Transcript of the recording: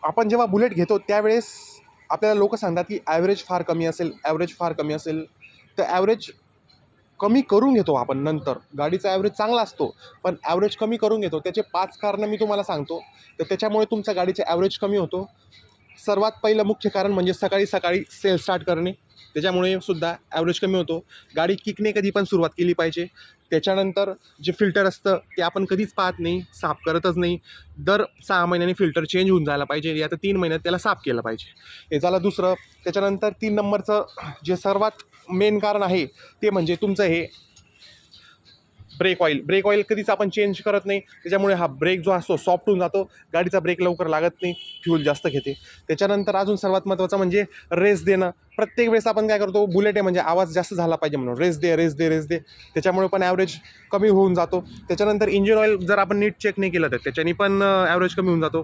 आपण जेव्हा बुलेट घेतो त्यावेळेस आपल्याला लोक सांगतात की ॲव्हरेज फार कमी असेल, ॲव्हरेज फार कमी असेल. तर ॲव्हरेज कमी करून घेतो आपण नंतर. गाडीचा ॲव्हरेज चांगला असतो, पण ॲव्हरेज कमी करून घेतो. त्याचे 5 कारणं मी तुम्हाला सांगतो. तर त्याच्यामुळे तुमच्या गाडीचा ॲव्हरेज कमी होतो. सर्वात पहिलं मुख्य कारण म्हणजे सकाळी सकाळी सेल्फ स्टार्ट करणे. त्याच्यामुळे सुद्धा ॲव्हरेज कमी होतो. गाडी किकने कधी पण सुरुवात केली पाहिजे. त्याच्यानंतर जे फिल्टर असतं ते आपण कधीच पाहत नाही, साफ करतच नाही. दर 6 महिन्यांनी फिल्टर चेंज होऊन जायला पाहिजे, या तर 3 महिन्यात त्याला साफ केलं पाहिजे. हे झालं दुसरं. त्याच्यानंतर 3 नंबरचं जे सर्वात मेन कारण आहे ते म्हणजे तुमचं हे ब्रेक ऑइल. ब्रेक ऑइल कधीच आपण चेंज करत नाही. त्याच्यामुळे हा ब्रेक जो असतो सॉफ्ट होऊन जातो. गाडीचा ब्रेक लवकर लागत नाही, फ्यूल जास्त घेते. त्याच्यानंतर अजून सर्वात महत्त्वाचं म्हणजे रेस देणं. प्रत्येक वेळेस आपण काय करतो, बुलेट आहे म्हणजे आवाज जास्त झाला पाहिजे म्हणून रेस दे, रेस दे, रेस दे. त्याच्यामुळे पण ॲव्हरेज कमी होऊन जातो. त्याच्यानंतर इंजिन ऑइल जर आपण नीट चेक नाही केलं तर त्याच्याने पण ॲव्हरेज कमी होऊन जातो.